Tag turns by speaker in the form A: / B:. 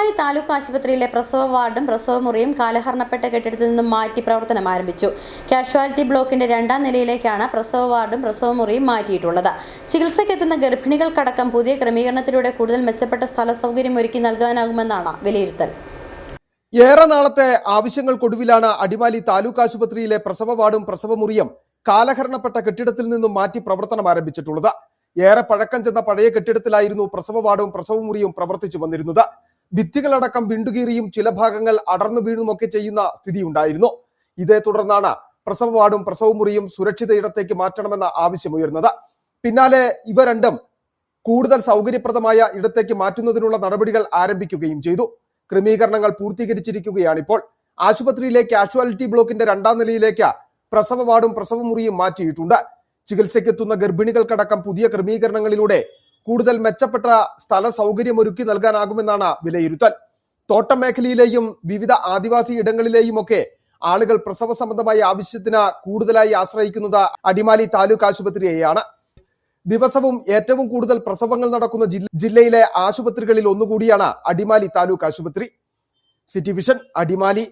A: അടിമാലി താലൂക്ക് ആശുപത്രിയിലെ പ്രസവ വാർഡും പ്രസവമുറിയും കാലഹരണപ്പെട്ട കെട്ടിടത്തിൽ നിന്നും മാറ്റി പ്രവർത്തനം ആരംഭിച്ചു. കാഷ്വാലിറ്റി ബ്ലോക്കിന്റെ 2ാം നിലയിലേക്കാണ് പ്രസവ വാർഡും പ്രസവമുറിയും മാറ്റിയിട്ടുള്ളത്. ചികിത്സയ്ക്കെത്തുന്ന ഗർഭിണികൾക്കടക്കം പുതിയ ക്രമീകരണത്തിലൂടെ കൂടുതൽ മെച്ചപ്പെട്ട സ്ഥല സൗകര്യം ഒരുക്കി നൽകാനാകുമെന്നാണ് വിലയിരുത്തൽ.
B: ഏറെ നാളത്തെ ആവശ്യങ്ങൾക്കൊടുവിലാണ് അടിമാലി താലൂക്ക് ആശുപത്രിയിലെ പ്രസവ വാർഡും പ്രസവമുറിയും കാലഹരണപ്പെട്ട കെട്ടിടത്തിൽ നിന്നും മാറ്റി പ്രവർത്തനം ആരംഭിച്ചിട്ടുള്ളത്. ഏറെ പഴക്കം ചെന്ന പഴയ കെട്ടിടത്തിലായിരുന്നു പ്രസവ വാർഡും പ്രസവമുറിയും പ്രവർത്തിച്ചു വന്നിരുന്നത്. ഭിത്തികളടക്കം വിണ്ടുകീറിയും ചില ഭാഗങ്ങൾ അടർന്നു വീണുമൊക്കെ ചെയ്യുന്ന സ്ഥിതിയുണ്ടായിരുന്നു. ഇതേ തുടർന്നാണ് പ്രസവ വാർഡും പ്രസവമുറിയും സുരക്ഷിത ഇടത്തേക്ക് മാറ്റണമെന്ന ആവശ്യമുയർന്നത്. പിന്നാലെ ഇവ രണ്ടും കൂടുതൽ സൗകര്യപ്രദമായ ഇടത്തേക്ക് മാറ്റുന്നതിനുള്ള നടപടികൾ ആരംഭിക്കുകയും ചെയ്തു. ക്രമീകരണങ്ങൾ പൂർത്തീകരിച്ചിരിക്കുകയാണിപ്പോൾ. ആശുപത്രിയിലെ കാഷ്വാലിറ്റി ബ്ലോക്കിന്റെ 2ാം നിലയിലേക്ക് പ്രസവ വാർഡും പ്രസവമുറിയും മാറ്റിയിട്ടുണ്ട്. ചികിത്സയ്ക്കെത്തുന്ന ഗർഭിണികൾക്കടക്കം പുതിയ ക്രമീകരണങ്ങളിലൂടെ കൂടുതൽ മെച്ചപ്പെട്ട സ്ഥല സൗകര്യമൊരുക്കി നൽകാനാകുമെന്നാണ് വിലയിരുത്തൽ. തോട്ടം മേഖലയിലെയും വിവിധ ആദിവാസി ഇടങ്ങളിലെയും ഒക്കെ ആളുകൾ പ്രസവ സംബന്ധമായ ആവശ്യത്തിന് കൂടുതലായി ആശ്രയിക്കുന്നത് അടിമാലി താലൂക്ക് ആശുപത്രിയെയാണ്. ദിവസവും ഏറ്റവും കൂടുതൽ പ്രസവങ്ങൾ നടക്കുന്ന ജില്ലയിലെ ആശുപത്രികളിൽ ഒന്നുകൂടിയാണ് അടിമാലി താലൂക്ക് ആശുപത്രി. City vision, Adimali.